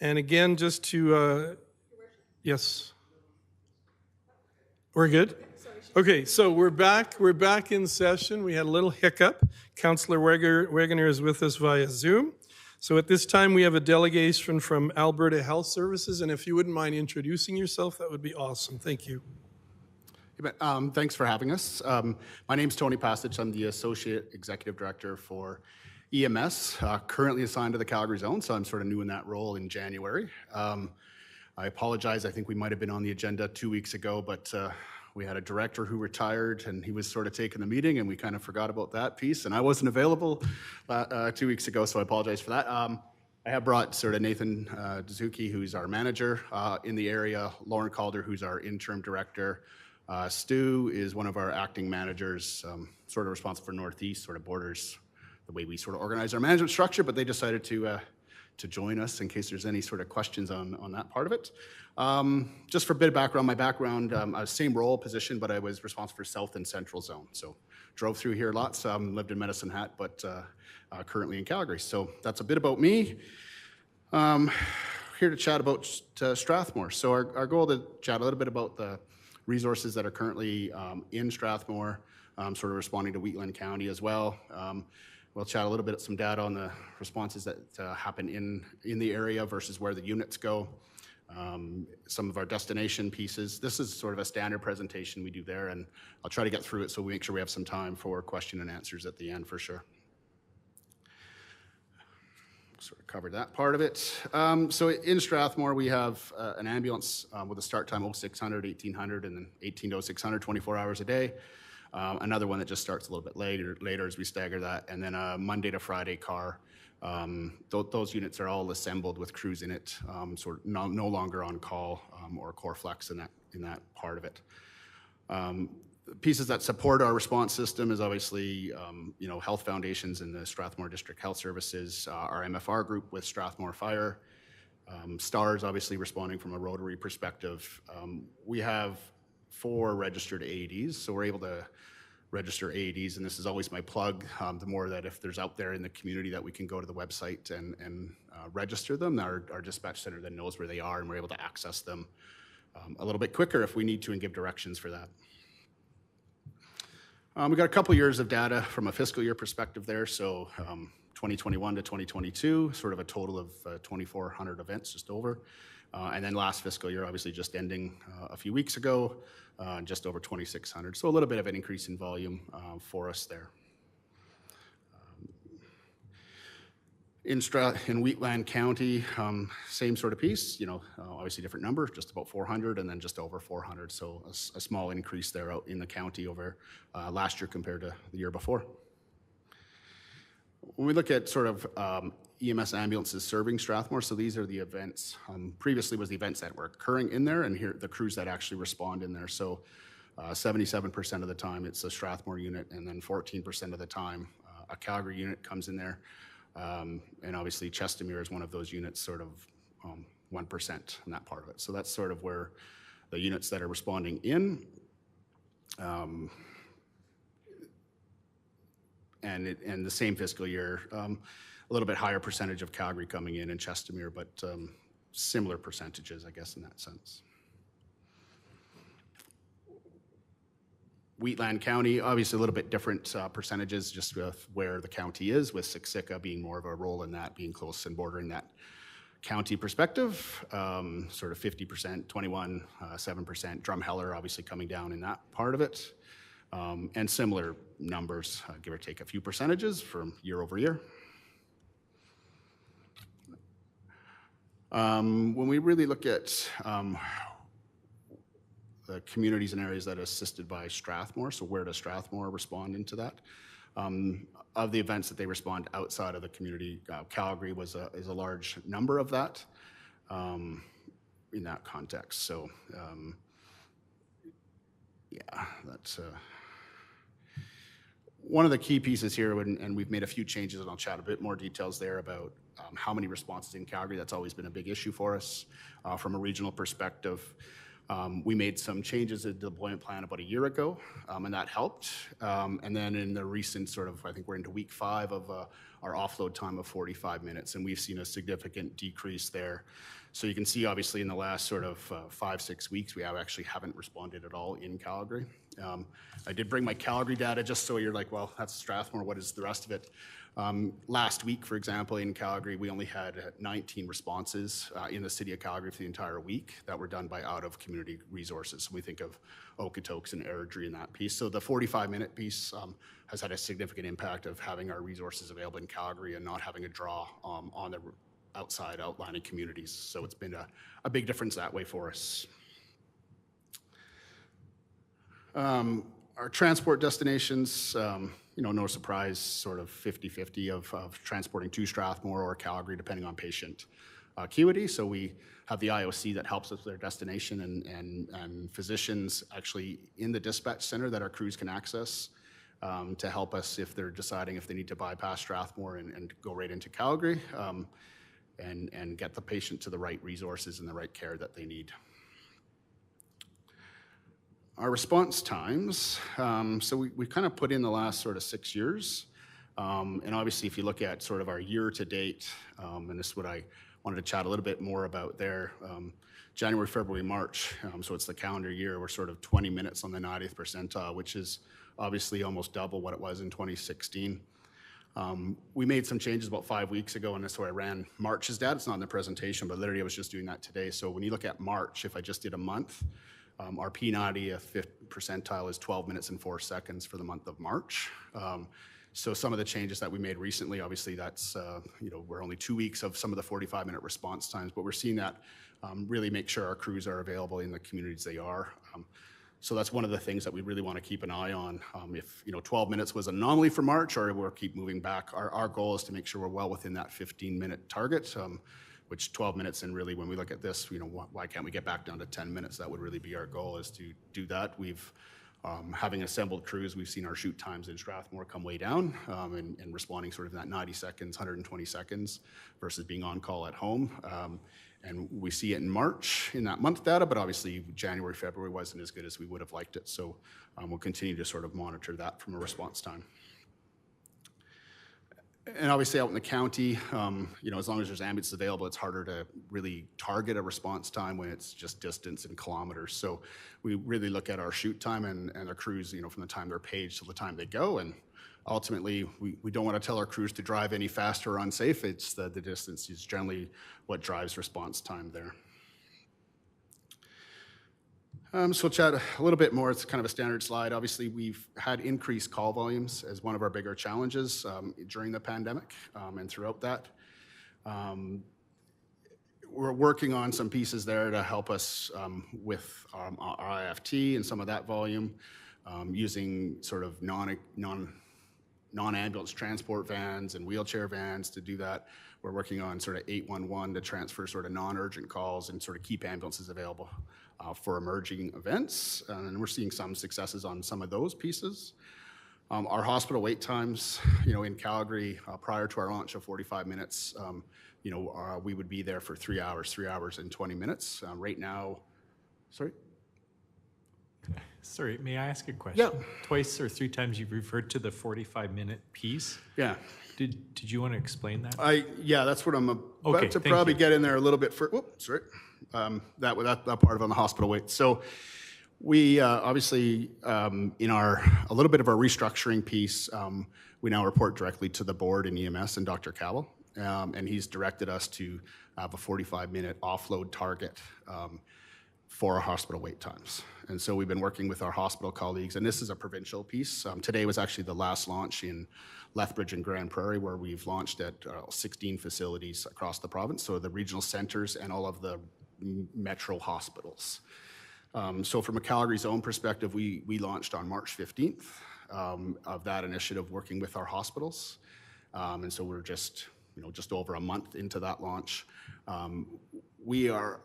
And again, just to, yes, we're good? Okay, so we're back in session. We had a little hiccup. Councillor Wegener is with us via Zoom. So at this time, we have a delegation from Alberta Health Services, and if you wouldn't mind introducing yourself, that would be awesome. Thank you. Thanks for having us. My name is Tony Pasich. I'm the Associate Executive Director for EMS, currently assigned to the Calgary Zone, so I'm sort of new in that role in January. I apologize, I think we might have been on the agenda 2 weeks ago, but we had a director who retired and he was sort of taking the meeting and we kind of forgot about that piece, and I wasn't available 2 weeks ago, so I apologize for that. I have brought sort of Nathan Dazuki, who's our manager in the area, Lauren Calder, who's our interim director. Stu is one of our acting managers, sort of responsible for Northeast, sort of borders the way we sort of organize our management structure, but they decided to join us in case there's any sort of questions on that part of it. Just for a bit of background, my background, same role, position, but I was responsible for South and Central Zone. So drove through here lots, lived in Medicine Hat, but currently in Calgary. So that's a bit about me. Here to chat about Strathmore. So our goal to chat a little bit about the resources that are currently in Strathmore, sort of responding to Wheatland County as well. We'll chat a little bit some data on the responses that happen in the area versus where the units go. Some of our destination pieces. This is sort of a standard presentation we do there, and I'll try to get through it so we make sure we have some time for question and answers at the end for sure. Sort of covered that part of it. So in Strathmore, we have an ambulance with a start time 0600, 1800, and then 18 to 0600, 24 hours a day. Another one that just starts a little bit later as we stagger that, and then a Monday to Friday car. Those units are all assembled with crews in it, sort of no longer on call or core flex in that part of it. Pieces that support our response system is obviously, health foundations in the Strathmore District Health Services, our MFR group with Strathmore Fire, STARS obviously responding from a Rotary perspective. We have 4 registered AEDs, so we're able to register AEDs, and this is always my plug. The more that if there's out there in the community that we can go to the website and register them, our dispatch center then knows where they are and we're able to access them a little bit quicker if we need to and give directions for that. We got a couple years of data from a fiscal year perspective there, so 2021 to 2022, sort of a total of 2,400 events, just over. And then last fiscal year, obviously just ending a few weeks ago, just over 2,600. So a little bit of an increase in volume for us there. In Wheatland County, same sort of piece, obviously different number, just about 400 and then just over 400. So a small increase there out in the county over last year compared to the year before. When we look at sort of EMS ambulances serving Strathmore, so these are the events. Previously was the events that were occurring in there, and here the crews that actually respond in there. So 77% of the time it's a Strathmore unit, and then 14% of the time a Calgary unit comes in there. And obviously Chestermere is one of those units, sort of 1% in that part of it. So that's sort of where the units that are responding in. And the same fiscal year, a little bit higher percentage of Calgary coming in and Chestermere, but similar percentages, I guess, in that sense. Wheatland County, obviously a little bit different percentages just with where the county is, with Siksika being more of a role in that, being close and bordering that county perspective, sort of 50%, 21, 7%. Drumheller obviously coming down in that part of it. And similar numbers, give or take a few percentages from year over year. When we really look at the communities and areas that are assisted by Strathmore, so where does Strathmore respond into that? Of the events that they respond outside of the community, Calgary is a large number of that in that context. So yeah, that's one of the key pieces here, and we've made a few changes, and I'll chat a bit more details there about how many responses in Calgary. That's always been a big issue for us from a regional perspective. We made some changes to the deployment plan about a year ago, and that helped. And then in the recent sort of, I think we're into week 5 of our offload time of 45 minutes, and we've seen a significant decrease there. So you can see, obviously, in the last sort of 5-6 weeks, we actually haven't responded at all in Calgary. I did bring my Calgary data just so you're like, well, that's Strathmore, what is the rest of it? Last week, for example, in Calgary, we only had 19 responses in the city of Calgary for the entire week that were done by out-of-community resources. So we think of Okotoks and Airdrie in that piece. So the 45-minute piece has had a significant impact of having our resources available in Calgary and not having a draw on the outside outlying communities. So it's been a big difference that way for us. Our transport destinations, no surprise, sort of 50-50 of transporting to Strathmore or Calgary, depending on patient acuity. So we have the IOC that helps us with their destination and physicians actually in the dispatch center that our crews can access to help us if they're deciding if they need to bypass Strathmore and go right into Calgary and get the patient to the right resources and the right care that they need. Our response times, so we kind of put in the last sort of 6 years. And obviously, if you look at sort of our year to date, and this is what I wanted to chat a little bit more about there, January, February, March, so it's the calendar year, we're sort of 20 minutes on the 90th percentile, which is obviously almost double what it was in 2016. We made some changes about 5 weeks ago, and that's where I ran March's data. It's not in the presentation, but literally I was just doing that today. So when you look at March, if I just did a month, our P90 percentile is 12 minutes and 4 seconds for the month of March. So some of the changes that we made recently, obviously that's, we're only 2 weeks of some of the 45-minute response times, but we're seeing that really make sure our crews are available in the communities they are. So that's one of the things that we really want to keep an eye on. If 12 minutes was an anomaly for March, or we'll keep moving back, our goal is to make sure we're well within that 15-minute target, which 12 minutes, and really when we look at this, why can't we get back down to 10 minutes? That would really be our goal, is to do that. We've, having assembled crews, we've seen our shoot times in Strathmore come way down and responding sort of in that 90 seconds, 120 seconds versus being on call at home. And we see it in March in that month data, but obviously January, February wasn't as good as we would have liked it. So we'll continue to sort of monitor that from a response time. And obviously out in the county, as long as there's ambulances available, it's harder to really target a response time when it's just distance in kilometers. So we really look at our shoot time and our crews, from the time they're paged to the time they go. And ultimately, we don't want to tell our crews to drive any faster or unsafe. It's the distance is generally what drives response time there. So we'll chat a little bit more. It's kind of a standard slide. Obviously, we've had increased call volumes as one of our bigger challenges during the pandemic and throughout that. We're working on some pieces there to help us with our IFT and some of that volume, using sort of non-ambulance transport vans and wheelchair vans to do that. We're working on sort of 811 to transfer sort of non-urgent calls and sort of keep ambulances available for emerging events. And we're seeing some successes on some of those pieces. Our hospital wait times, in Calgary, prior to our launch of 45 minutes, we would be there for 3 hours and 20 minutes. Right now, Sorry, may I ask a question? Yeah. Twice or 3 times you've referred to the 45-minute piece. Yeah. Did you want to explain that? That's what I'm about Okay, to thank probably you. get in there a little bit for. That part of on the hospital wait. So we obviously in a little bit of our restructuring piece, we now report directly to the board in EMS and Dr. Cowell, and he's directed us to have a 45-minute offload target for our hospital wait times. And so we've been working with our hospital colleagues, and this is a provincial piece. Today was actually the last launch in Lethbridge and Grand Prairie, where we've launched at 16 facilities across the province, so the regional centers and all of the metro hospitals. So from a Calgary zone perspective, we launched on March 15th of that initiative, working with our hospitals. And so we're just over a month into that launch. We are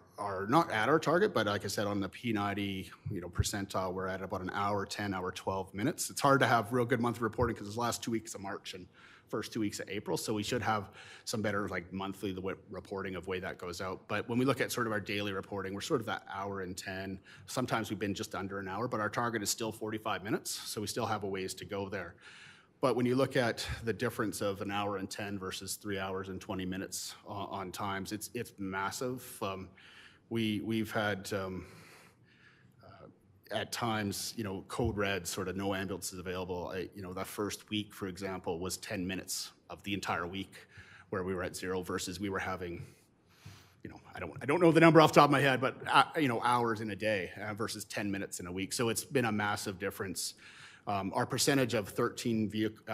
not at our target, but like I said, on the P90 percentile, we're at about an hour 10, hour 12 minutes. It's hard to have real good monthly reporting because it's the last 2 weeks of March, and first 2 weeks of April, so we should have some better like monthly reporting of way that goes out. But when we look at sort of our daily reporting, we're sort of that hour and 10. Sometimes we've been just under an hour, but our target is still 45 minutes, so we still have a ways to go there. But when you look at the difference of an hour and 10 versus 3 hours and 20 minutes on times, it's massive. We've had at times, code red, sort of no ambulances available. That first week, for example, was 10 minutes of the entire week where we were at 0 versus we were having, I don't know the number off the top of my head, but hours in a day versus 10 minutes in a week. So it's been a massive difference. Our percentage of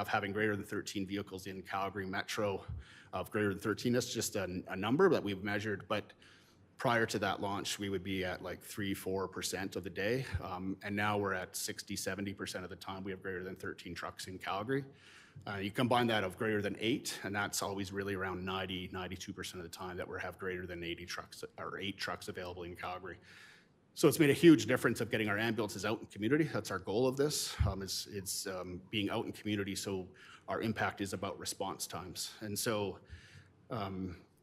having greater than 13 vehicles in Calgary Metro of greater than 13, that's just a number that we've measured, but prior to that launch, we would be at like 3-4% of the day, and now we're at 60-70% of the time we have greater than 13 trucks in Calgary. You combine that of greater than 8, and that's always really around 92% of the time that we have greater than 80 trucks or 8 trucks available in Calgary. So it's made a huge difference of getting our ambulances out in community. That's our goal of this, is being out in community, so our impact is about response times. And so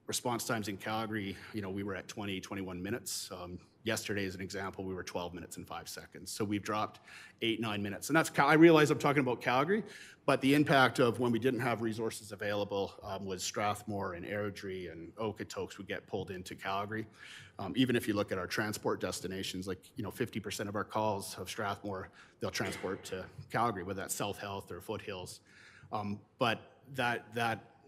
response times in Calgary, we were at 21 minutes. Yesterday, as an example, we were 12 minutes and 5 seconds. So we've dropped 8-9 minutes. And I realize I'm talking about Calgary, but the impact of when we didn't have resources available was Strathmore and Airdrie and Okotoks would get pulled into Calgary. Even if you look at our transport destinations, 50% of our calls of Strathmore, they'll transport to Calgary, whether that's South Health or Foothills. But that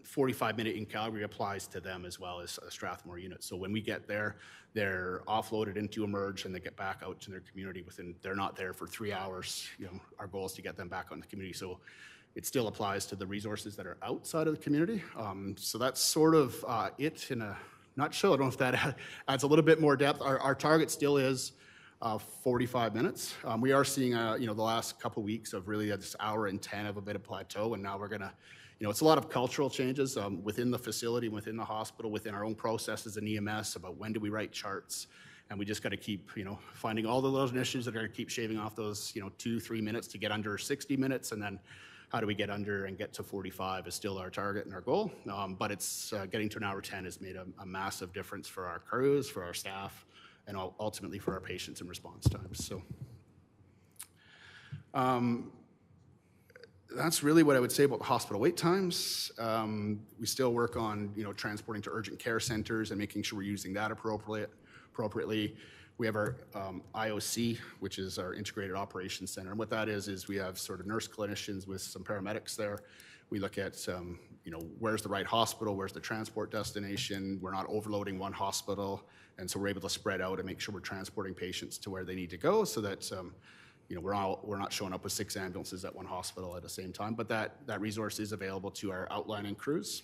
45-minute in Calgary applies to them as well as a Strathmore unit. So when we get there, they're offloaded into Emerge and they get back out to their community they're not there for 3 hours. Our goal is to get them back out in the community. So it still applies to the resources that are outside of the community. So that's sort of it in a nutshell. I don't know if that adds a little bit more depth. Our target still is 45 minutes. We are seeing, the last couple weeks of really this hour and 10 of a bit of plateau, and now we're gonna, it's a lot of cultural changes within the facility, within the hospital, within our own processes in EMS about when do we write charts, and we just got to keep, finding all the little issues that are going to keep shaving off those, 2-3 minutes to get under 60 minutes, and then how do we get under and get to 45 is still our target and our goal, but it's getting to an hour 10 has made a massive difference for our crews, for our staff, and ultimately for our patients and response times. So that's really what I would say about the hospital wait times. We still work on, transporting to urgent care centers and making sure we're using that appropriately. We have our IOC, which is our Integrated Operations Center. And what that is we have sort of nurse clinicians with some paramedics there. We look at, where's the right hospital, where's the transport destination. We're not overloading one hospital. And so we're able to spread out and make sure we're transporting patients to where they need to go so that, we're not showing up with 6 ambulances at one hospital at the same time, but that resource is available to our outlining crews.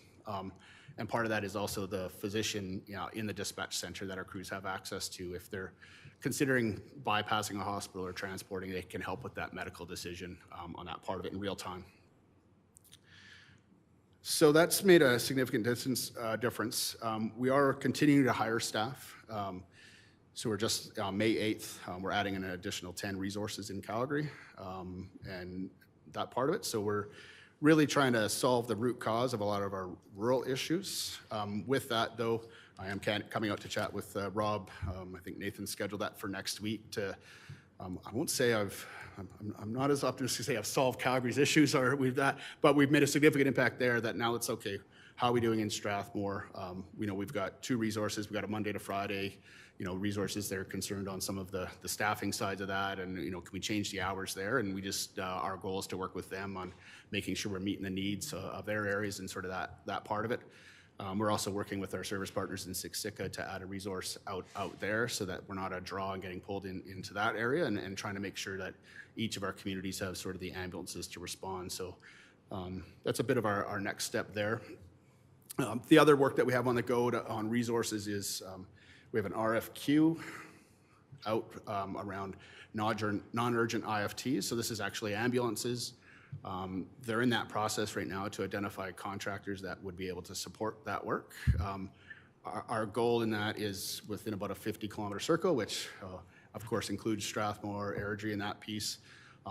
And part of that is also the physician in the dispatch center that our crews have access to. If they're considering bypassing a hospital or transporting, they can help with that medical decision on that part of it in real time. So that's made a significant difference. We are continuing to hire staff. So we're just, May 8th, we're adding an additional 10 resources in Calgary and that part of it. So we're really trying to solve the root cause of a lot of our rural issues. With that, though, I am coming out to chat with Rob. I think Nathan scheduled that for next week to, I won't say I'm not as optimistic to say I've solved Calgary's issues or with that, but we've made a significant impact there that now it's okay. How are we doing in Strathmore? We've got 2 resources. We've got a Monday to Friday, resources. They're concerned on some of the staffing sides of that, and can we change the hours there? And we just our goal is to work with them on making sure we're meeting the needs of their areas and sort of that part of it. We're also working with our service partners in Siksika to add a resource out there so that we're not a draw and getting pulled into that area, and trying to make sure that each of our communities have sort of the ambulances to respond. So that's a bit of our next step there. The other work that we have on the go on resources is we have an RFQ out around non-urgent IFTs. So this is actually ambulances. They're in that process right now to identify contractors that would be able to support that work. Our goal in that is within about a 50-kilometer circle, which of course includes Strathmore, Airdrie, and that piece.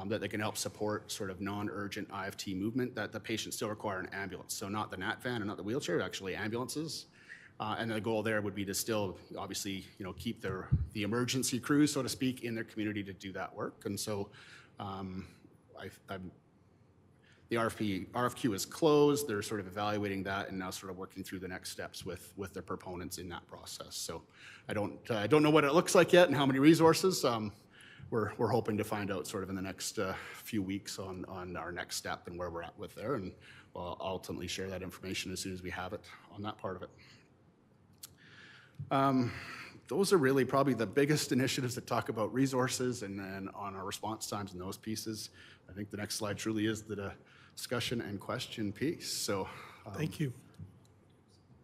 that they can help support sort of non-urgent IFT movement, that the patients still require an ambulance. So not the NAT van and not the wheelchair, actually ambulances. And the goal there would be to still, obviously, keep the emergency crews, so to speak, in their community to do that work. And so the RFQ is closed. They're sort of evaluating that and now sort of working through the next steps with their proponents in that process. So I don't know what it looks like yet and how many resources. We're hoping to find out sort of in the next few weeks on our next step and where we're at with there, and we'll ultimately share that information as soon as we have it on that part of it. Those are really probably the biggest initiatives that talk about resources and then on our response times and those pieces. I think the next slide truly is the discussion and question piece. So Thank you.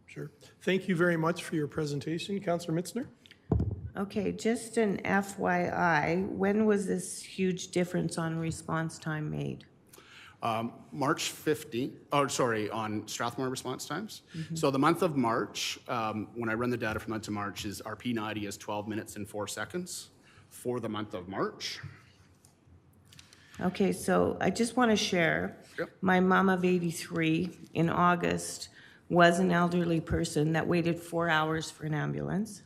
Sure. Thank you very much for your presentation. Councillor Mitzner? Okay, just an FYI, when was this huge difference on response time made? March 15th, on Strathmore response times. So the month of March, when I run the data for the month of March, our P90 is 12 minutes and 4 seconds for the month of March. Okay, so I just want to share, my mom of 83 in August was an elderly person that waited 4 hours for an ambulance.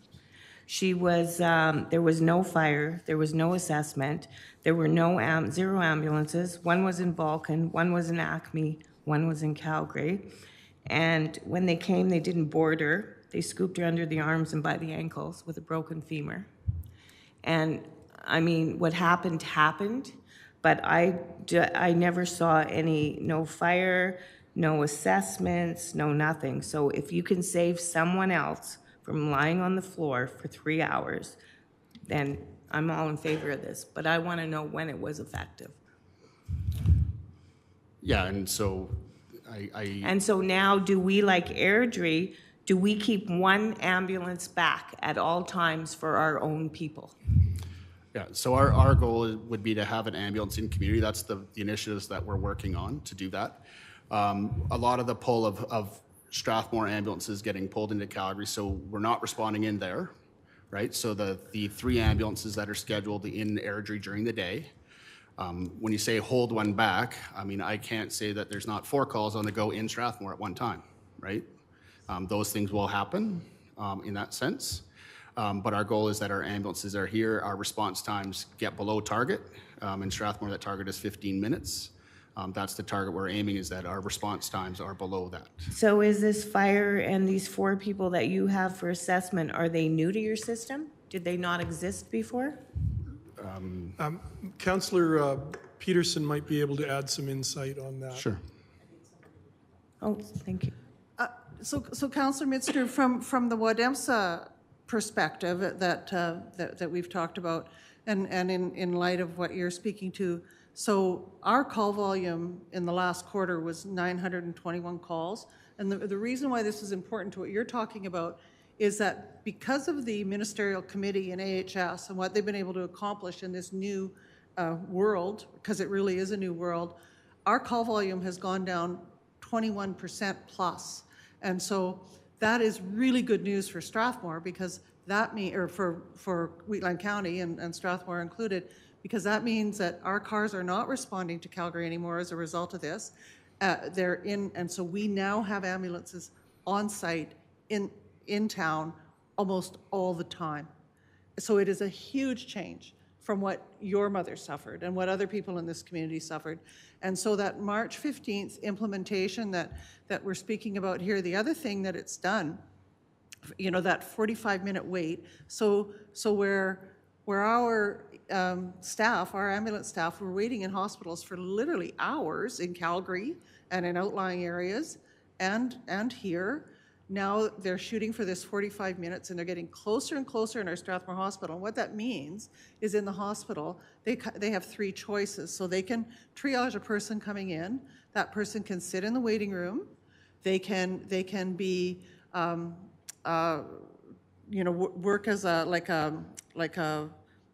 She was, there was no fire, there was no assessment, there were zero ambulances. One was in Vulcan, one was in Acme, one was in Calgary. And when they came, they didn't board her. They scooped her under the arms and by the ankles with a broken femur. And I mean, what happened, happened, but I never saw no fire, no assessments, no nothing. So if you can save someone else from lying on the floor for 3 hours, then I'm all in favor of this. But I want to know when it was effective. Yeah, and so And so now, do we, like Airdrie, do we keep one ambulance back at all times for our own people? Yeah, so our goal would be to have an ambulance in community. That's the initiatives that we're working on to do that. A lot of the pull of Strathmore ambulances getting pulled into Calgary, so we're not responding in there, right? So the 3 ambulances that are scheduled in Airdrie during the day, when you say hold one back, I mean, I can't say that there's not 4 calls on the go in Strathmore at one time, right? Those things will happen in that sense. But our goal is that our ambulances are here, our response times get below target. In Strathmore, that target is 15 minutes. That's the target we're aiming, is that our response times are below that. So is this fire and these 4 people that you have for assessment, are they new to your system? Did they not exist before? Councillor Peterson might be able to add some insight on that. Sure. Oh, thank you. So Councillor Mitzner, from the WADEMSA perspective that we've talked about, and in light of what you're speaking to, so our call volume in the last quarter was 921 calls. And the reason why this is important to what you're talking about is that because of the ministerial committee in AHS and what they've been able to accomplish in this new world, because it really is a new world, our call volume has gone down 21% plus. And so that is really good news for Strathmore, because that means, or for Wheatland County and Strathmore included, because that means that our cars are not responding to Calgary anymore as a result of this. They're in, and so we now have ambulances on site in town almost all the time. So it is a huge change from what your mother suffered and what other people in this community suffered. And so that March 15th implementation that we're speaking about here, the other thing that it's done, you know, that 45-minute wait, so where our staff, our ambulance staff, were waiting in hospitals for literally hours in Calgary and in outlying areas and here, now they're shooting for this 45 minutes, and they're getting closer and closer in our Strathmore Hospital. And what that means is in the hospital, they have 3 choices. So they can triage a person coming in. That person can sit in the waiting room. They can be, you know, work as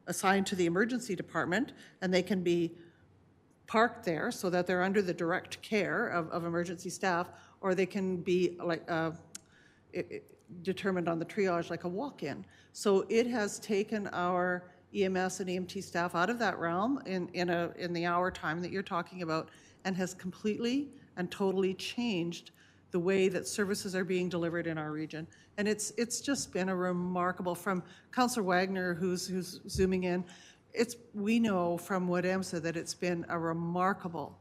assigned to the emergency department, and they can be parked there so that they're under the direct care of emergency staff, or they can be like determined on the triage like a walk-in. So it has taken our EMS and EMT staff out of that realm in the hour time that you're talking about, and has completely and totally changed the way that services are being delivered in our region. And it's just been a remarkable, from Councillor Wagner, who's zooming in, we know from WODEMSA that it's been a remarkable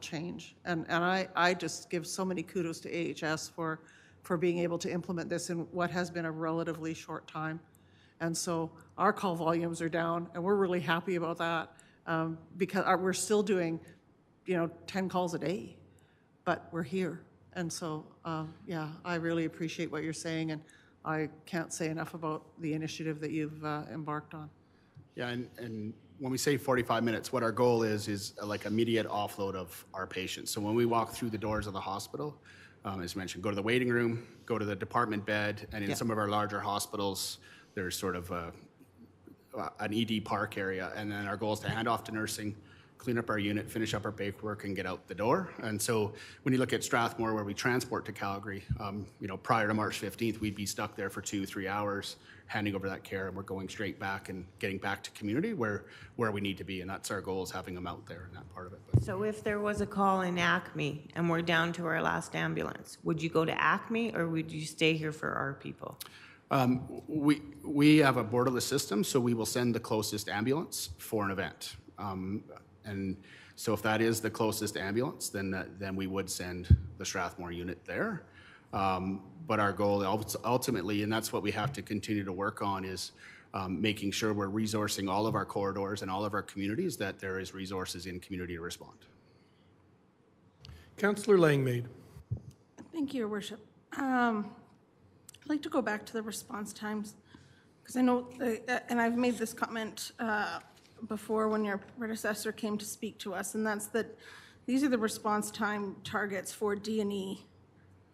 change. And I just give so many kudos to AHS for being able to implement this in what has been a relatively short time. And so our call volumes are down, and we're really happy about that, because we're still doing, 10 calls a day, but we're here. And so, yeah, I really appreciate what you're saying, and I can't say enough about the initiative that you've embarked on. Yeah, and when we say 45 minutes, what our goal is like immediate offload of our patients. So when we walk through the doors of the hospital, as mentioned, go to the waiting room, go to the department bed, and in some of our larger hospitals, there's sort of an ED park area, and then our goal is to hand off to nursing, clean up our unit, finish up our paperwork, and get out the door. And so when you look at Strathmore, where we transport to Calgary, prior to March 15th, we'd be stuck there for 2-3 hours, handing over that care, and we're going straight back and getting back to community where we need to be, and that's our goal, is having them out there in that part of it. But So if there was a call in Acme and we're down to our last ambulance, would you go to Acme or would you stay here for our people? we have a borderless system, so we will send the closest ambulance for an event. And so if that is the closest ambulance, then we would send the Strathmore unit there. But our goal ultimately, and that's what we have to continue to work on, is making sure we're resourcing all of our corridors and all of our communities, that there is resources in community to respond. Councillor Langmaid. Thank you, Your Worship. I'd like to go back to the response times, because I know, and I've made this comment before when your predecessor came to speak to us, and that's that these are the response time targets for D&E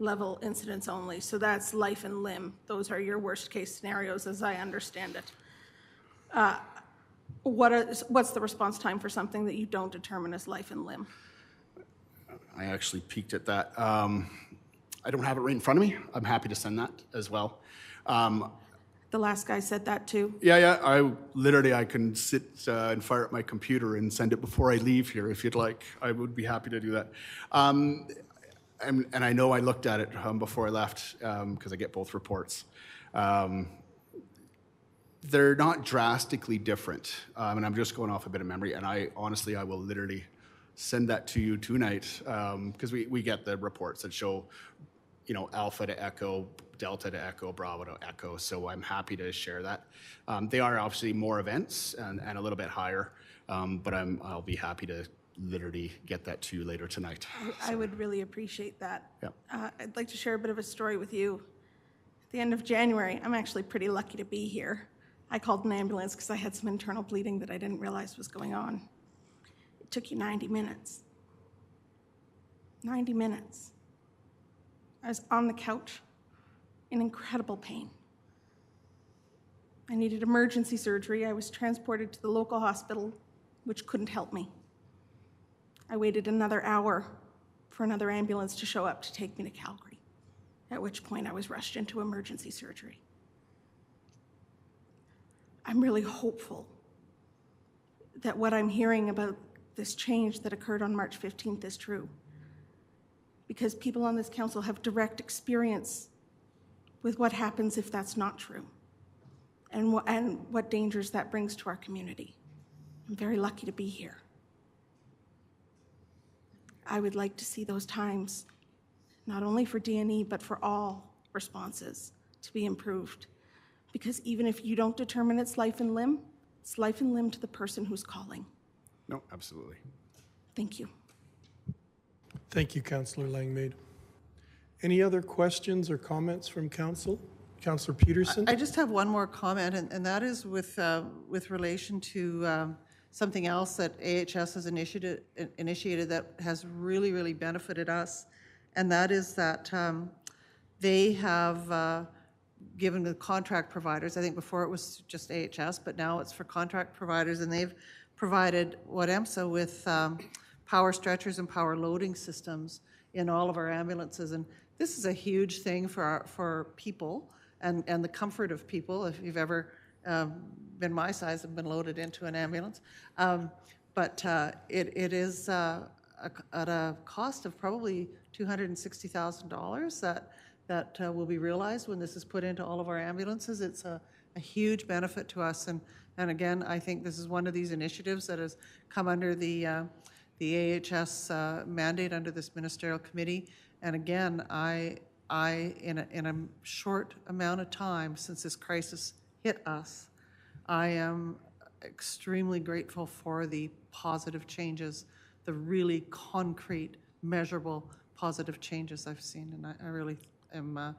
level incidents only. So that's life and limb. Those are your worst case scenarios, as I understand it. What's the response time for something that you don't determine as life and limb? I actually peeked at that. I don't have it right in front of me. I'm happy to send that as well. The last guy said that too. Yeah. I can sit and fire up my computer and send it before I leave here if you'd like. I would be happy to do that. And I know I looked at it before I left because I get both reports. They're not drastically different. And I'm just going off a bit of memory. And I will literally send that to you tonight because we get the reports that show, Alpha to Echo, Delta to Echo, Bravo to Echo. So I'm happy to share that. They are obviously more events and a little bit higher, but I'll be happy to literally get that to you later tonight. I would really appreciate that. Yep. I'd like to share a bit of a story with you. At the end of January, I'm actually pretty lucky to be here. I called an ambulance because I had some internal bleeding that I didn't realize was going on. It took you 90 minutes. 90 minutes. I was on the couch in incredible pain. I needed emergency surgery. I was transported to the local hospital, which couldn't help me. I waited another hour for another ambulance to show up to take me to Calgary, at which point I was rushed into emergency surgery. I'm really hopeful that what I'm hearing about this change that occurred on March 15th is true, because people on this council have direct experience with what happens if that's not true, and what dangers that brings to our community. I'm very lucky to be here. I would like to see those times, not only for D&E, but for all responses, to be improved. Because even if you don't determine it's life and limb to the person who's calling. No, absolutely. Thank you. Thank you, Councillor Langmaid. Any other questions or comments from council? Councillor Peterson? I just have one more comment, and that is with relation to something else that AHS has initiated that has really, really benefited us, and that is that they have given the contract providers, I think before it was just AHS, but now it's for contract providers, and they've provided WODEMSA with power stretchers and power loading systems in all of our ambulances. And this is a huge thing for people and the comfort of people. If you've ever been my size and been loaded into an ambulance. But it is at a cost of probably $260,000 that will be realized when this is put into all of our ambulances. It's a huge benefit to us. And again, I think this is one of these initiatives that has come under the AHS mandate under this ministerial committee. And again, I in a short amount of time since this crisis hit us, I am extremely grateful for the positive changes, the really concrete, measurable positive changes I've seen. And I really am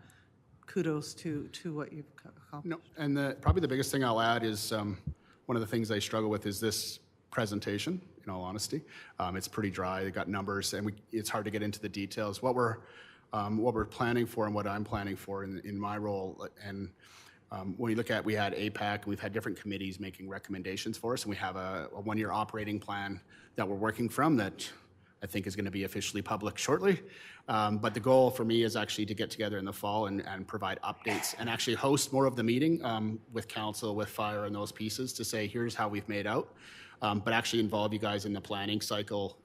kudos to what you've accomplished. No, and probably the biggest thing I'll add is one of the things I struggle with is this presentation, in all honesty. It's pretty dry. They got numbers, and it's hard to get into the details. What we're planning for and what I'm planning for in my role, and when you look at, we had APAC, we've had different committees making recommendations for us, and we have a one-year operating plan that we're working from that I think is going to be officially public shortly. But the goal for me is actually to get together in the fall and provide updates and actually host more of the meeting with council, with fire and those pieces to say, here's how we've made out, but actually involve you guys in the planning cycle.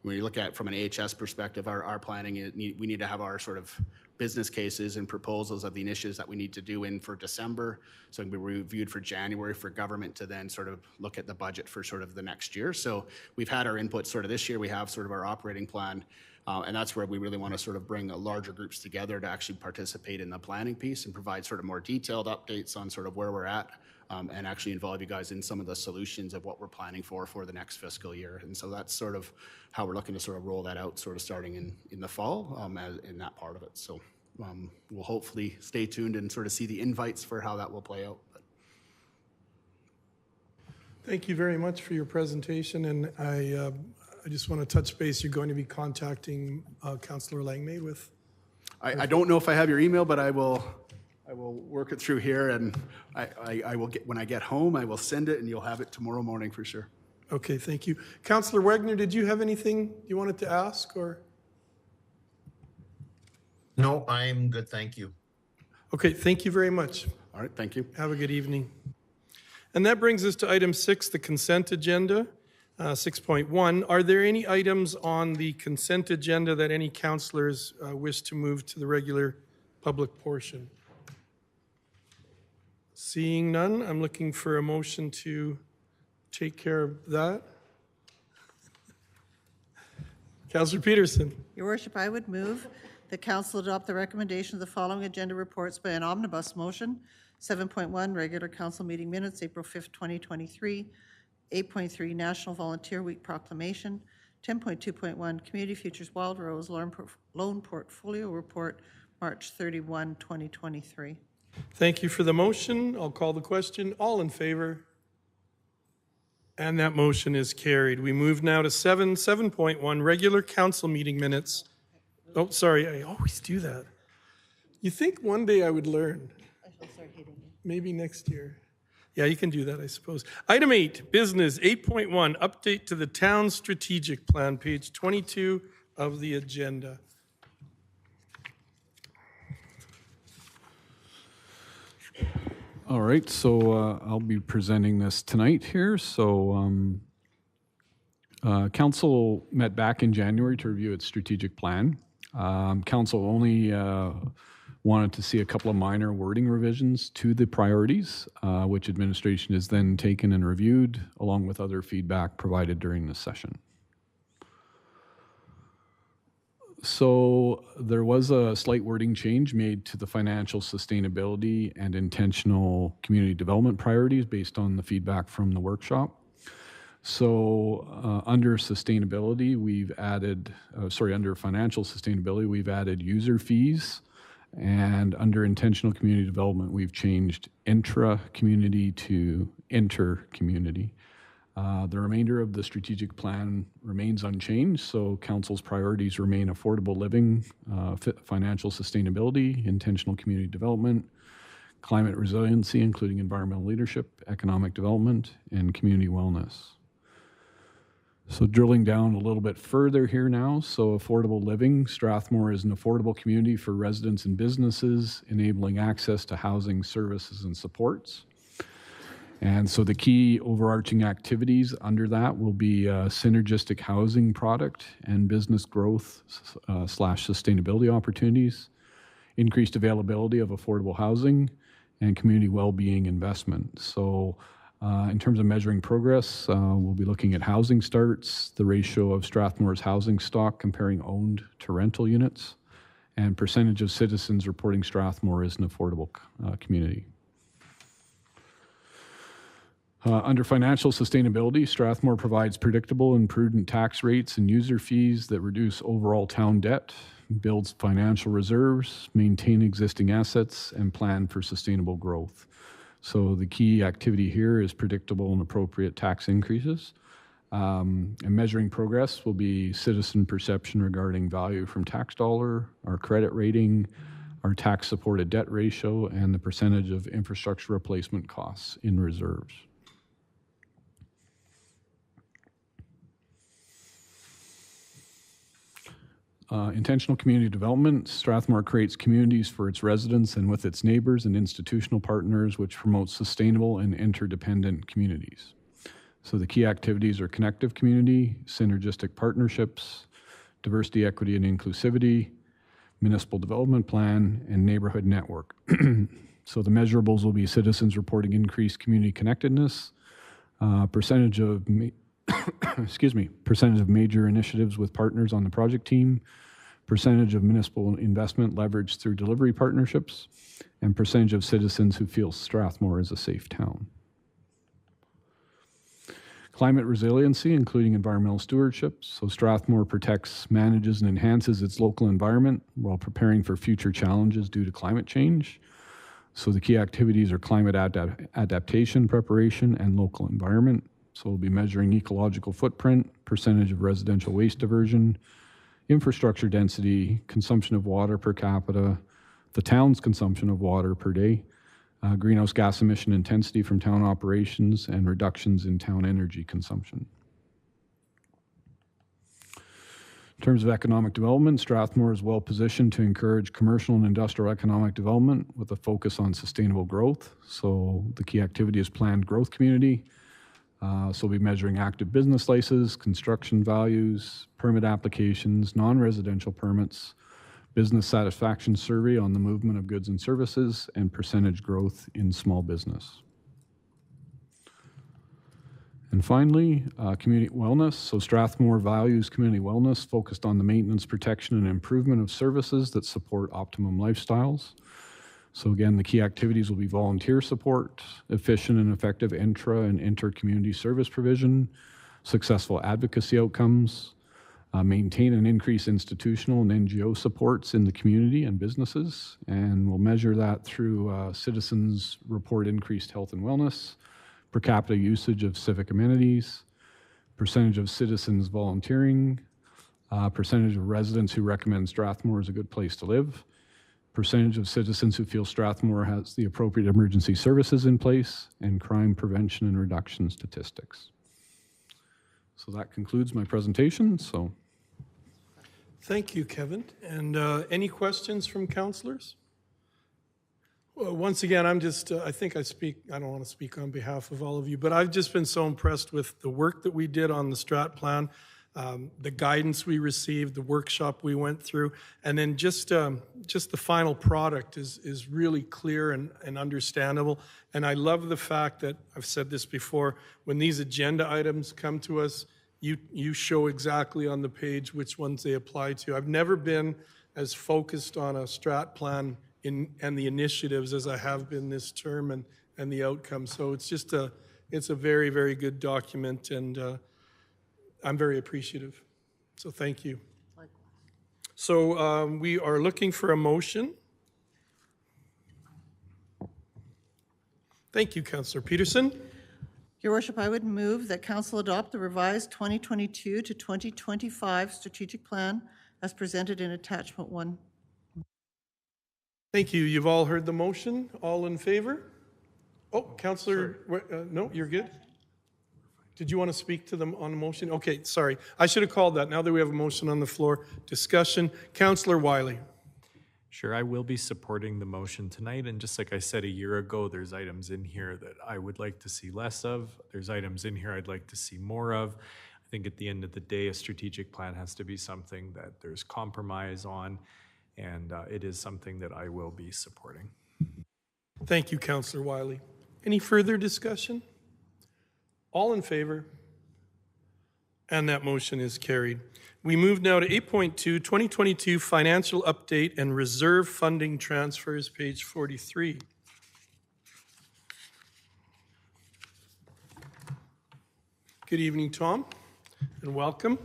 When you look at from an AHS perspective, our planning, we need to have our sort of business cases and proposals of the initiatives that we need to do in for December. So it can be reviewed for January for government to then sort of look at the budget for sort of the next year. So we've had our input sort of this year. We have sort of our operating plan. And that's where we really want to sort of bring larger groups together to actually participate in the planning piece and provide sort of more detailed updates on sort of where we're at and actually involve you guys in some of the solutions of what we're planning for the next fiscal year. And so that's sort of how we're looking to sort of roll that out sort of starting in the fall in that part of it. So we'll hopefully stay tuned and sort of see the invites for how that will play out. Thank you very much for your presentation, and I just want to touch base. You're going to be contacting Councillor Langmaid with? I don't know if I have your email, but I will work it through here, and I will get, when I get home, I will send it, and you'll have it tomorrow morning for sure. Okay, thank you. Councillor Wagner, did you have anything you wanted to ask, or? No, I'm good, thank you. Okay, thank you very much. All right, thank you. Have a good evening. And that brings us to item 6, the consent agenda. 6.1, are there any items on the consent agenda that any councillors wish to move to the regular public portion? Seeing none, I'm looking for a motion to take care of that. Councillor Peterson. Your Worship, I would move the council adopt the recommendation of the following agenda reports by an omnibus motion. 7.1, regular council meeting minutes, April 5th, 2023. 8.3, National Volunteer Week proclamation. 10.2.1, Community Futures Wild Rose Loan Portfolio Report, March 31, 2023. Thank you for the motion. I'll call the question. All in favor? And that motion is carried. We move now to 7.1, regular council meeting minutes. Oh, sorry, I always do that. You think one day I would learn? I shall start hitting you. Maybe next year. Yeah, you can do that, I suppose. Item 8, business. 8.1, update to the town strategic plan, page 22 of the agenda. All right, so I'll be presenting this tonight here. So council met back in January to review its strategic plan. Council only wanted to see a couple of minor wording revisions to the priorities, which administration has then taken and reviewed, along with other feedback provided during the session. So there was a slight wording change made to the financial sustainability and intentional community development priorities based on the feedback from the workshop. So under sustainability, we've added, under financial sustainability, we've added user fees. And under intentional community development, we've changed intra-community to inter-community. The remainder of the strategic plan remains unchanged, so council's priorities remain affordable living, financial sustainability, intentional community development, climate resiliency, including environmental leadership, economic development, and community wellness. So drilling down a little bit further here now, so affordable living, Strathmore is an affordable community for residents and businesses, enabling access to housing, services, and supports. And so the key overarching activities under that will be synergistic housing product and business growth slash sustainability opportunities, increased availability of affordable housing, and community well-being investment. So in terms of measuring progress, we'll be looking at housing starts, the ratio of Strathmore's housing stock comparing owned to rental units, and percentage of citizens reporting Strathmore as an affordable community. Under financial sustainability, Strathmore provides predictable and prudent tax rates and user fees that reduce overall town debt, builds financial reserves, maintain existing assets, and plan for sustainable growth. So the key activity here is predictable and appropriate tax increases. And measuring progress will be citizen perception regarding value from tax dollar, our credit rating, our tax-supported debt ratio, and the percentage of infrastructure replacement costs in reserves. Intentional community development. Strathmore creates communities for its residents and with its neighbors and institutional partners, which promotes sustainable and interdependent communities. So the key activities are connective community, synergistic partnerships, diversity, equity, and inclusivity, municipal development plan, and neighborhood network. So the measurables will be citizens reporting increased community connectedness, percentage of percentage of major initiatives with partners on the project team, percentage of municipal investment leveraged through delivery partnerships, and percentage of citizens who feel Strathmore is a safe town. Climate resiliency, including environmental stewardship. So Strathmore protects, manages, and enhances its local environment while preparing for future challenges due to climate change. So the key activities are climate adaptation preparation and local environment. So we'll be measuring ecological footprint, percentage of residential waste diversion, infrastructure density, consumption of water per capita, the town's consumption of water per day, greenhouse gas emission intensity from town operations, and reductions in town energy consumption. In terms of economic development, Strathmore is well positioned to encourage commercial and industrial economic development with a focus on sustainable growth. So the key activity is planned growth community. So we'll be measuring active business licenses, construction values, permit applications, non-residential permits, business satisfaction survey on the movement of goods and services, and percentage growth in small business. And finally, community wellness. So Strathmore values community wellness focused on the maintenance, protection, and improvement of services that support optimum lifestyles. So again, the key activities will be volunteer support, efficient and effective intra and inter-community service provision, successful advocacy outcomes, maintain and increase institutional and NGO supports in the community and businesses, and we'll measure that through citizens report increased health and wellness, per capita usage of civic amenities, percentage of citizens volunteering, percentage of residents who recommend Strathmore as a good place to live, percentage of citizens who feel Strathmore has the appropriate emergency services in place, and crime prevention and reduction statistics. So that concludes my presentation. So, thank you, Kevin. And any questions from councillors? Well, once again, I'm just, I think I don't want to speak on behalf of all of you, but I've just been so impressed with the work that we did on the strat plan, the guidance we received, the workshop we went through, and then just the final product is really clear and understandable. And I love the fact that, I've said this before, when these agenda items come to us, you show exactly on the page which ones they apply to. I've never been as focused on a strat plan and the initiatives as I have been this term and the outcome. So it's just it's a very, very good document, and I'm very appreciative. So thank you. So we are looking for a motion. Thank you, Councillor Peterson. Your Worship, I would move that Council adopt the revised 2022 to 2025 strategic plan as presented in Attachment 1. Thank you. You've all heard the motion. All in favor? Oh, Councillor, no, you're good? Did you want to speak to them on the motion? Okay, sorry. I should have called that. Now that we have a motion on the floor, discussion. Councillor Wiley. Sure, I will be supporting the motion tonight, and just like I said a year ago, there's items in here that I would like to see less of. There's items in here I'd like to see more of. I think at the end of the day, a strategic plan has to be something that there's compromise on, and it is something that I will be supporting. Thank you, Councillor Wiley. Any further discussion? All in favor? And that motion is carried. We move now to 8.2, 2022 Financial Update and Reserve Funding Transfers, page 43. Good evening, Tom, and welcome.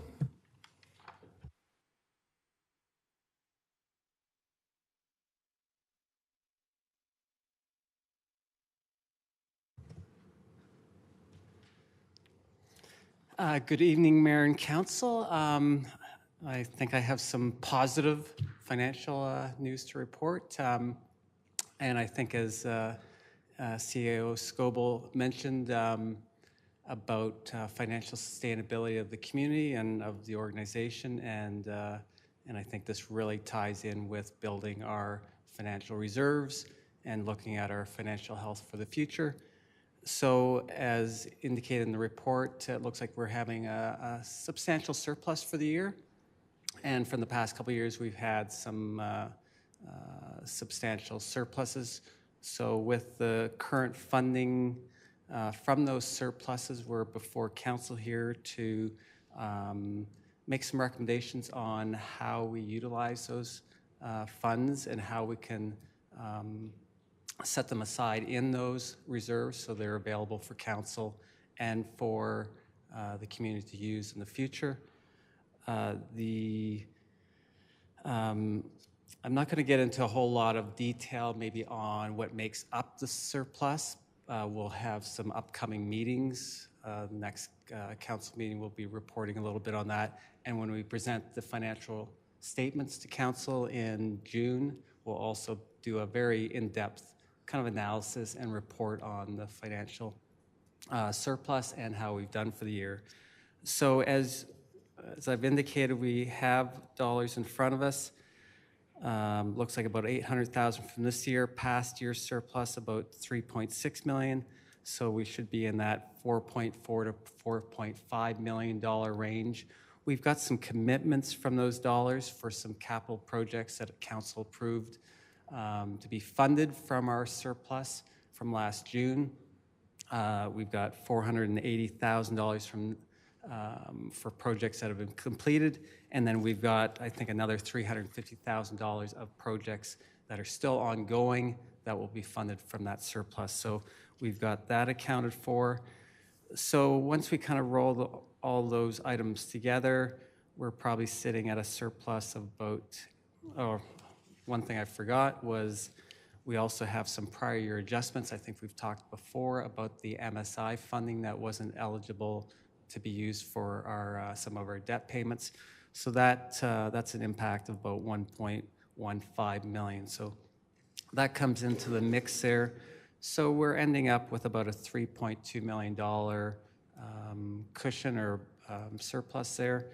Good evening, Mayor and Council. I think I have some positive financial news to report. And I think as CAO Scoble mentioned about financial sustainability of the community and of the organization, and I think this really ties in with building our financial reserves and looking at our financial health for the future. So as indicated in the report, it looks like we're having a substantial surplus for the year. And from the past couple of years, we've had some substantial surpluses. So with the current funding from those surpluses, we're before council here to make some recommendations on how we utilize those funds and how we can set them aside in those reserves so they're available for council and for the community to use in the future. I'm not going to get into a whole lot of detail maybe on what makes up the surplus. We'll have some upcoming meetings. Next council meeting we'll be reporting a little bit on that. And when we present the financial statements to council in June, we'll also do a very in-depth kind of analysis and report on the financial surplus and how we've done for the year. So as I've indicated, we have dollars in front of us. Looks like about $800,000 from this year. Past year's surplus about $3.6 million. So we should be in that $4.4 to $4.5 million range. We've got some commitments from those dollars for some capital projects that council approved to be funded from our surplus from last June. We've got $480,000 from for projects that have been completed, and then we've got, I think, another $350,000 of projects that are still ongoing that will be funded from that surplus. So we've got that accounted for. So once we kind of roll all those items together, we're probably sitting at a surplus of about, oh, one thing I forgot was we also have some prior year adjustments. I think we've talked before about the MSI funding that wasn't eligible to be used for our some of our debt payments. So that's an impact of about $1.15 million. So that comes into the mix there. So we're ending up with about a $3.2 million cushion or surplus there.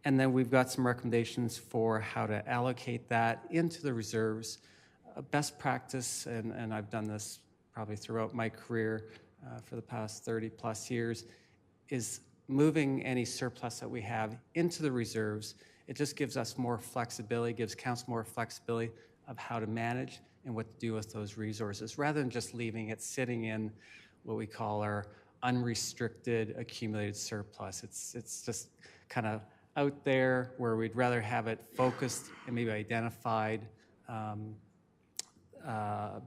And then we've got some recommendations for how to allocate that into the reserves. Best practice, and I've done this probably throughout my career for the past 30 plus years, is moving any surplus that we have into the reserves. It just gives us more flexibility, gives council more flexibility of how to manage and what to do with those resources, rather than just leaving it sitting in what we call our unrestricted accumulated surplus. It's just kind of out there where we'd rather have it focused and maybe identified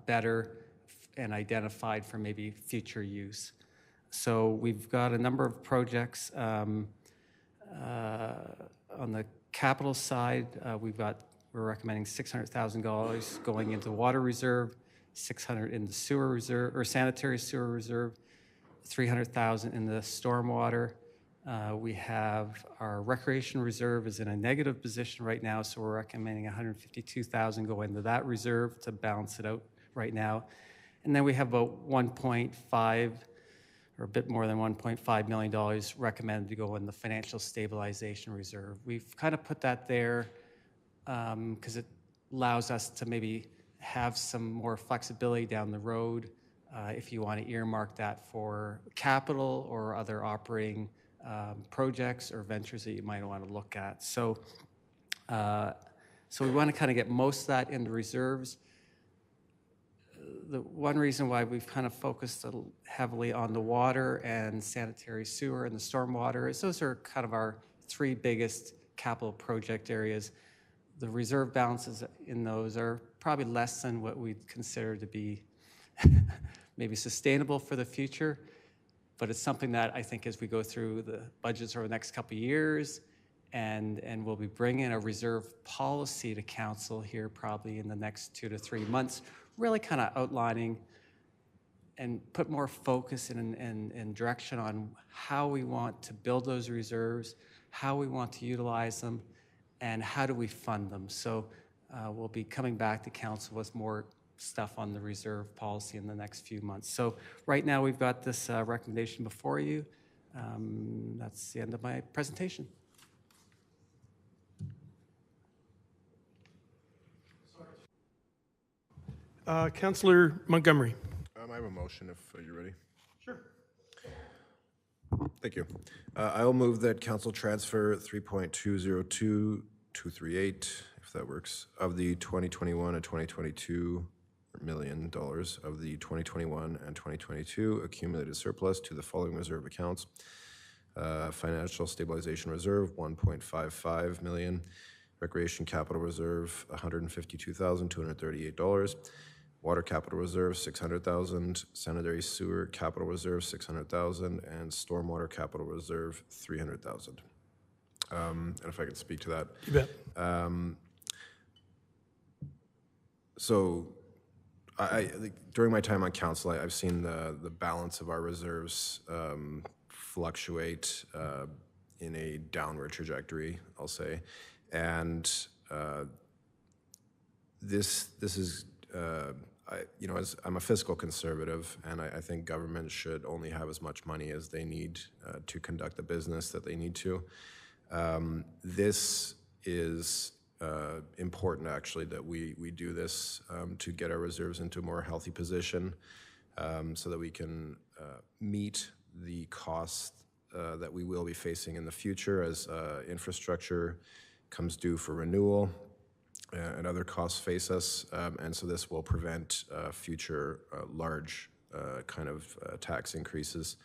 better and identified for maybe future use. So we've got a number of projects on the capital side. We're recommending $600,000 going into water reserve, $600,000 in the sewer reserve or sanitary sewer reserve, $300,000 in the stormwater. We have our recreation reserve is in a negative position right now, so we're recommending $152,000 go into that reserve to balance it out right now. And then we have about 1.5 or a bit more than $1.5 million recommended to go in the financial stabilization reserve. We've kind of put that there because allows us to maybe have some more flexibility down the road if you want to earmark that for capital or other operating projects or ventures that you might want to look at. So we want to kind of get most of that into reserves. The one reason why we've kind of focused heavily on the water and sanitary sewer and the stormwater is those are kind of our three biggest capital project areas. The reserve balances in those are probably less than what we'd consider to be maybe sustainable for the future, but it's something that I think as we go through the budgets over the next couple of years, and we'll be bringing a reserve policy to council here probably in the next 2 to 3 months, really kind of outlining and put more focus and direction on how we want to build those reserves, how we want to utilize them, and how do we fund them. So we'll be coming back to council with more stuff on the reserve policy in the next few months. So right now we've got this recommendation before you. That's the end of my presentation. Councillor Montgomery. I have a motion if you're ready. Sure. Thank you. I will move that council transfer 3.202238, if that works, of the 2021 and 2022 $1 million of the 2021 and 2022 accumulated surplus to the following reserve accounts. Financial Stabilization Reserve, $1.55 million. Recreation Capital Reserve, $152,238. Water Capital Reserve, $600,000. Sanitary Sewer Capital Reserve, $600,000. And Stormwater Capital Reserve, $300,000. And if I could speak to that. You bet. So I during my time on council, I've seen the balance of our reserves fluctuate in a downward trajectory, I'll say. And this is, as I'm a fiscal conservative, and I think government should only have as much money as they need to conduct the business that they need to. This is important, actually, that we do this to get our reserves into a more healthy position so that we can meet the costs that we will be facing in the future as infrastructure comes due for renewal and other costs face us. And so this will prevent future large kind of tax increases.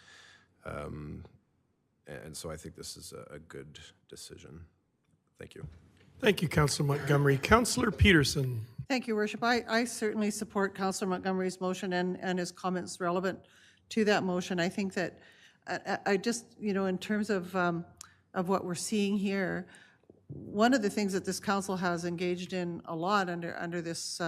And so I think this is a good decision. Thank you. Thank you, Councillor Montgomery. Councillor Peterson. Thank you, Worship. I certainly support Councillor Montgomery's motion and his comments relevant to that motion. I think that I just, in terms of what we're seeing here, one of the things that this council has engaged in a lot under this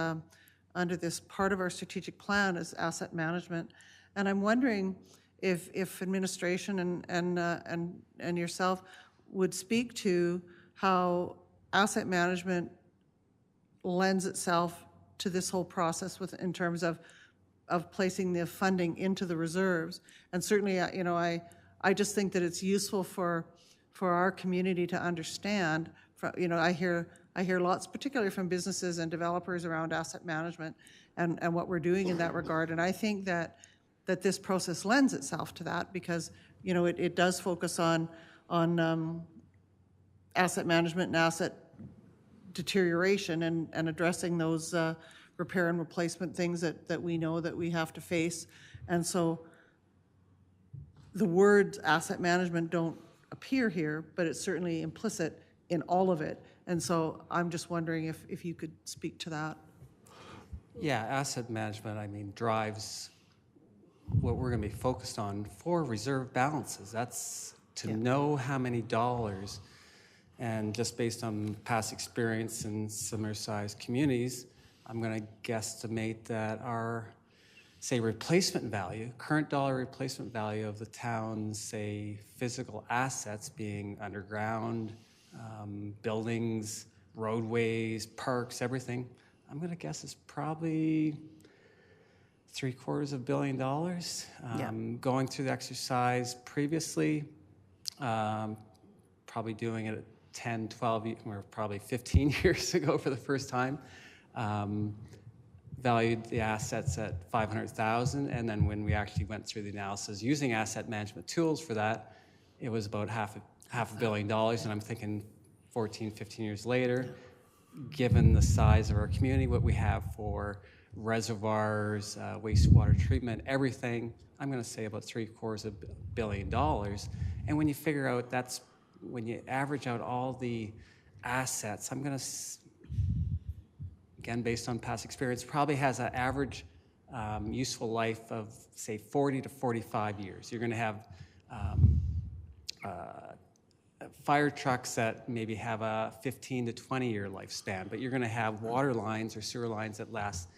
part of our strategic plan is asset management. And I'm wondering if administration and yourself would speak to how asset management lends itself to this whole process in terms of placing the funding into the reserves. And certainly, I just think that it's useful for our community to understand. I hear lots, particularly from businesses and developers around asset management and what we're doing in that regard. And I think that this process lends itself to that because, it does focus on asset management and asset deterioration and addressing those repair and replacement things that we know that we have to face. And so the words asset management don't appear here, but it's certainly implicit in all of it. And so I'm just wondering if you could speak to that. Yeah, asset management, drives what we're going to be focused on for reserve balances. That's to know how many dollars. And just based on past experience in similar sized communities, I'm going to guesstimate that our, say, replacement value, current dollar replacement value of the town's, say, physical assets being underground, buildings, roadways, parks, everything, I'm going to guess it's probably $750 million. Going through the exercise previously, probably doing it 10, 12, or probably 15 years ago for the first time. valued the assets at $500,000, and then when we actually went through the analysis using asset management tools for that, it was about half a billion dollars. And I'm thinking 14, 15 years later, given the size of our community, what we have for reservoirs, wastewater treatment, everything, I'm going to say about $750 million. And when you figure out when you average out all the assets, I'm going to, again, based on past experience, probably has an average useful life of, say, 40 to 45 years. You're going to have fire trucks that maybe have a 15 to 20-year lifespan, but you're going to have water lines or sewer lines that last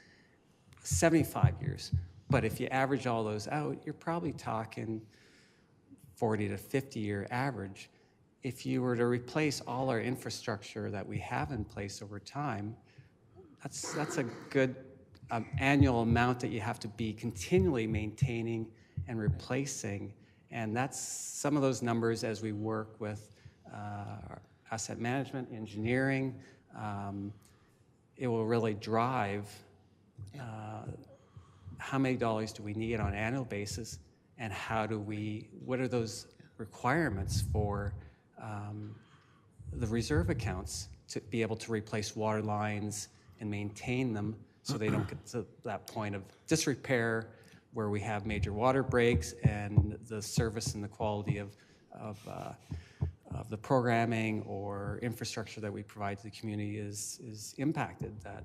75 years. But if you average all those out, you're probably talking 40 to 50-year average. If you were to replace all our infrastructure that we have in place over time, that's a good annual amount that you have to be continually maintaining and replacing. And that's some of those numbers as we work with asset management, engineering. It will really drive how many dollars do we need on an annual basis, and what are those requirements for the reserve accounts to be able to replace water lines and maintain them so they don't get to that point of disrepair where we have major water breaks and the service and the quality of the programming or infrastructure that we provide to the community is impacted, that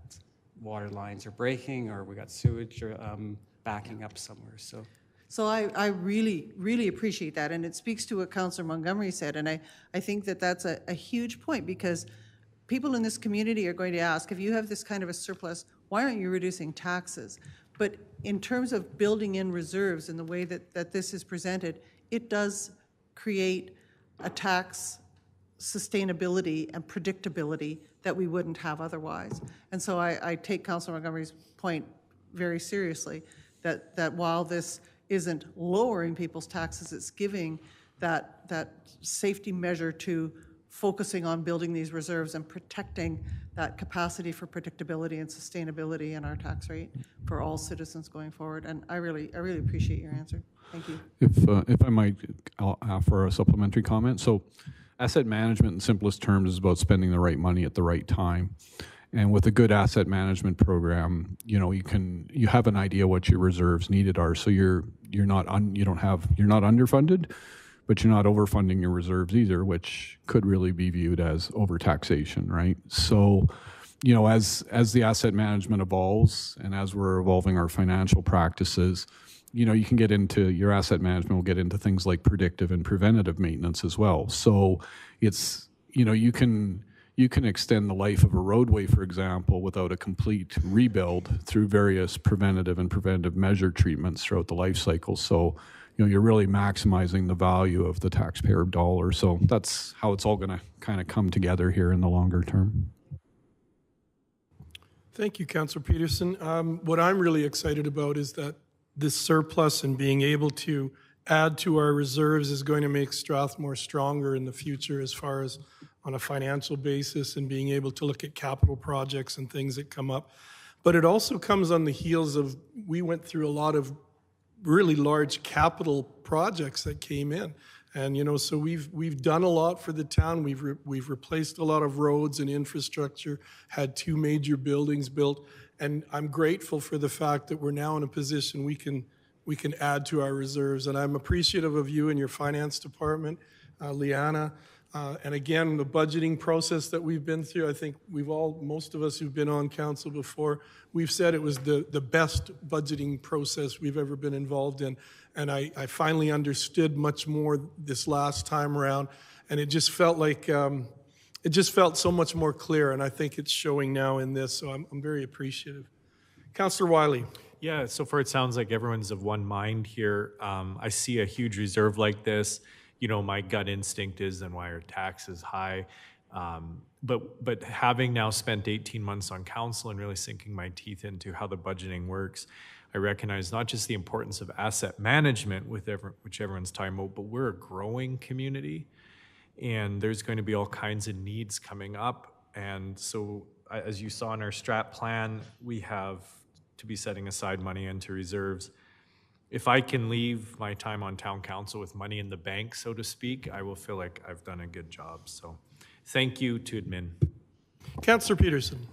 water lines are breaking or we got sewage backing up somewhere. So I really, really appreciate that, and it speaks to what Councillor Montgomery said, and I think that that's a huge point, because people in this community are going to ask, if you have this kind of a surplus, why aren't you reducing taxes? But in terms of building in reserves in the way that this is presented, it does create a tax sustainability and predictability that we wouldn't have otherwise. And so I take Councillor Montgomery's point very seriously, that while this isn't lowering people's taxes, it's giving that safety measure to focusing on building these reserves and protecting that capacity for predictability and sustainability in our tax rate for all citizens going forward. And I really appreciate your answer. Thank you. If I might offer a supplementary comment. So asset management in simplest terms is about spending the right money at the right time. And with a good asset management program, you have an idea what your reserves needed are. So you're not underfunded, but you're not overfunding your reserves either, which could really be viewed as overtaxation, right? So, as the asset management evolves and as we're evolving our financial practices, you can get into your asset management will get into things like predictive and preventative maintenance as well. So it's, you can extend the life of a roadway, for example, without a complete rebuild through various preventative and preventive measure treatments throughout the life cycle. So, you're really maximizing the value of the taxpayer dollar. So that's how it's all going to kind of come together here in the longer term. Thank you, Councillor Peterson. What I'm really excited about is that this surplus and being able to add to our reserves is going to make Strathmore stronger in the future as far as on a financial basis and being able to look at capital projects and things that come up. But it also comes on the heels of, we went through a lot of really large capital projects that came in. And, so we've done a lot for the town. We've replaced a lot of roads and infrastructure, had 2 major buildings built. And I'm grateful for the fact that we're now in a position we can add to our reserves. And I'm appreciative of you and your finance department, Liana. And again, the budgeting process that we've been through, I think most of us who've been on council before, we've said it was the best budgeting process we've ever been involved in. And I finally understood much more this last time around. And it just felt like, it just felt so much more clear. And I think it's showing now in this. So I'm very appreciative. Councillor Wiley. Yeah, so far it sounds like everyone's of one mind here. I see a huge reserve like this. My gut instinct is then why are taxes high? But having now spent 18 months on council and really sinking my teeth into how the budgeting works, I recognize not just the importance of asset management, which everyone's talking about, but we're a growing community, and there's going to be all kinds of needs coming up. And so as you saw in our strat plan, we have to be setting aside money into reserves. If I can leave my time on town council with money in the bank, so to speak, I will feel like I've done a good job. So thank you to admin. Councillor Peterson.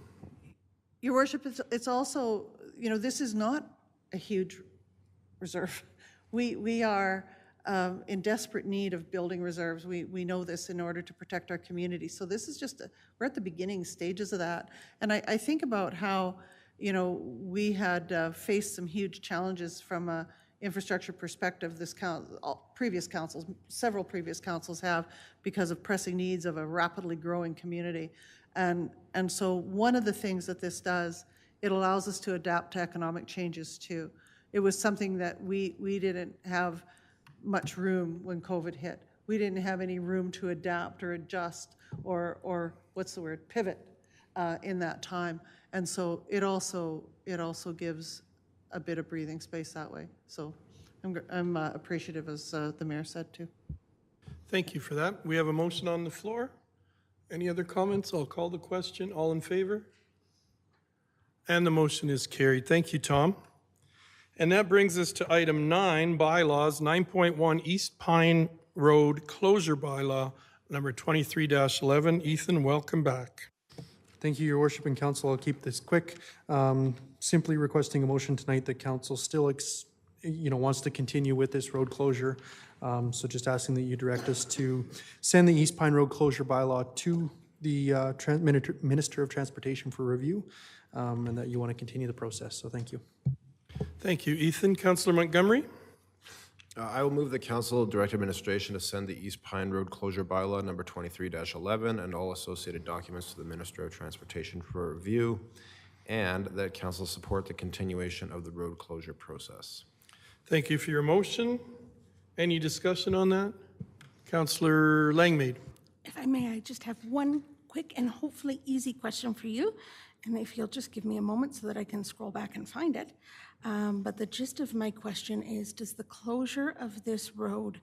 Your worship, it's also, this is not a huge reserve. We are in desperate need of building reserves. We know this in order to protect our community. So this is just, we're at the beginning stages of that. And I think about how, we had faced some huge challenges from a infrastructure perspective. Several previous councils have, because of pressing needs of a rapidly growing community. And so one of the things that this does, it allows us to adapt to economic changes too. It was something that we didn't have much room when COVID hit. We didn't have any room to adapt or adjust or what's the word, pivot in that time. And so it also gives a bit of breathing space that way. So I'm appreciative, as the mayor said too. Thank you for that. We have a motion on the floor. Any other comments? I'll call the question. All in favor? And the motion is carried. Thank you, Tom. And that brings us to item 9, bylaws, 9.1 East Pine Road Closure Bylaw, number 23-11. Ethan, welcome back. Thank you, Your Worship and Council. I'll keep this quick. Simply requesting a motion tonight that Council still wants to continue with this road closure. So just asking that you direct us to send the East Pine Road Closure Bylaw to the Minister of Transportation for review, and that you want to continue the process. So thank you. Thank you, Ethan. Councillor Montgomery? I will move the Council direct administration to send the East Pine Road Closure Bylaw number 23-11 and all associated documents to the Minister of Transportation for review, and that Council support the continuation of the road closure process. Thank you for your motion. Any discussion on that? Councillor Langmaid. If I may, I just have one quick and hopefully easy question for you. And if you'll just give me a moment so that I can scroll back and find it. But the gist of my question is, does the closure of this road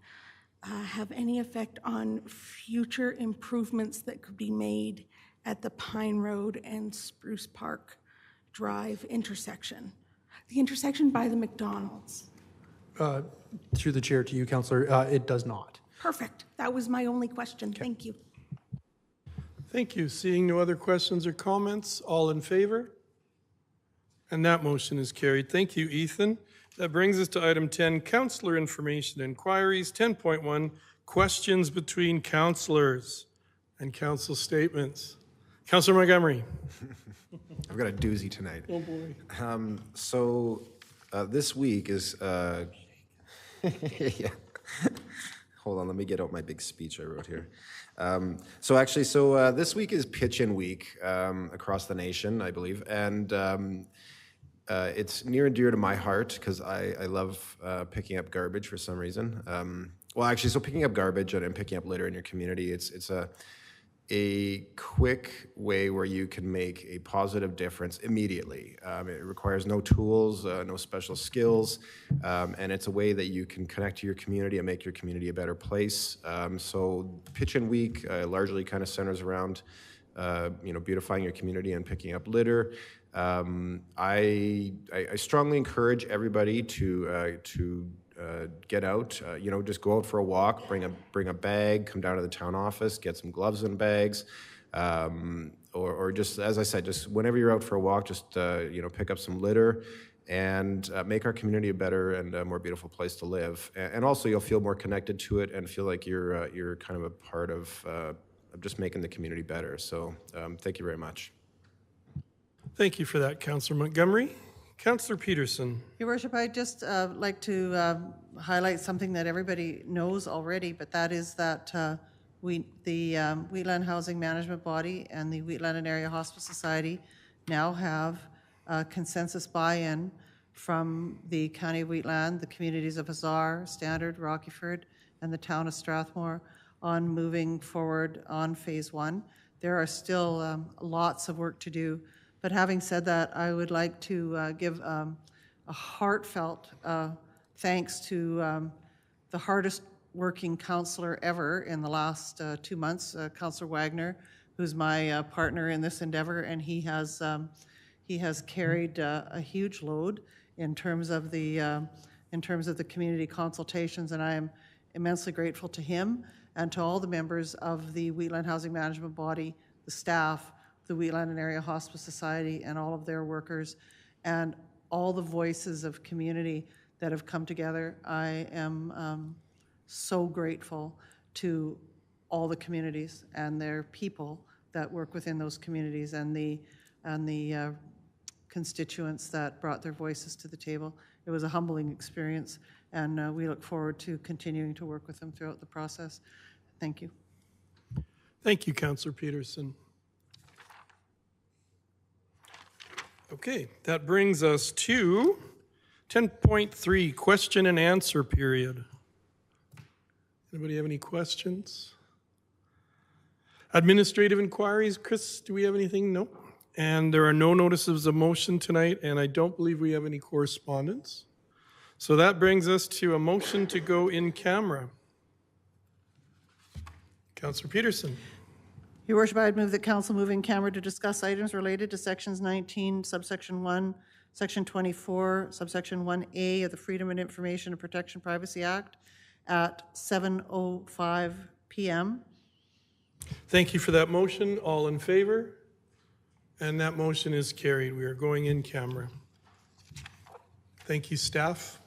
have any effect on future improvements that could be made at the Pine Road and Spruce Park Drive intersection? The intersection by the McDonald's. Through the chair to you, Councillor, it does not. Perfect. That was my only question. Thank you. Thank you. Seeing no other questions or comments, all in favor? And that motion is carried. Thank you, Ethan. That brings us to item 10, councillor information inquiries. 10.1, questions between councillors and council statements. Councillor Montgomery. I've got a doozy tonight. Oh, boy. This week is, yeah. Hold on, let me get out my big speech I wrote here. This week is pitch-in week across the nation, I believe, and it's near and dear to my heart because I love picking up garbage for some reason. Picking up garbage and picking up litter in your community, it's a quick way where you can make a positive difference immediately. It requires no tools, no special skills, and it's a way that you can connect to your community and make your community a better place. So Pitch-In Week largely kind of centers around beautifying your community and picking up litter. I strongly encourage everybody to get out, just go out for a walk, bring a bag, come down to the town office, get some gloves and bags, or just, as I said, just whenever you're out for a walk, just, pick up some litter and make our community a better and a more beautiful place to live. And also you'll feel more connected to it and feel like you're kind of a part of just making the community better. So thank you very much. Thank you for that, Councillor Montgomery. Councillor Peterson. Your Worship, I'd just like to highlight something that everybody knows already, but that is that the Wheatland Housing Management Body and the Wheatland and Area Hospice Society now have consensus buy-in from the County of Wheatland, the communities of Hazar, Standard, Rockyford, and the town of Strathmore on moving forward on Phase 1. There are still lots of work to do. But having said that, I would like to give a heartfelt thanks to the hardest working councillor ever in the last 2 months, Councillor Wagner, who's my partner in this endeavor, and he has carried a huge load in terms of the community consultations, and I am immensely grateful to him and to all the members of the Wheatland Housing Management Body, the staff, the Wheatland and Area Hospice Society, and all of their workers, and all the voices of community that have come together. I am so grateful to all the communities and their people that work within those communities, and the constituents that brought their voices to the table. It was a humbling experience, and we look forward to continuing to work with them throughout the process. Thank you. Thank you, Councillor Peterson. Okay, that brings us to 10.3, question and answer period. Anybody have any questions? Administrative inquiries, Chris, do we have anything? No. And there are no notices of motion tonight, and I don't believe we have any correspondence. So that brings us to a motion to go in camera. Councillor Peterson. Your Worship, I would move that council move in camera to discuss items related to sections 19, subsection 1, section 24, subsection 1A of the Freedom of Information and Protection Privacy Act at 7:05 p.m. Thank you for that motion. All in favor? And that motion is carried. We are going in camera. Thank you, staff.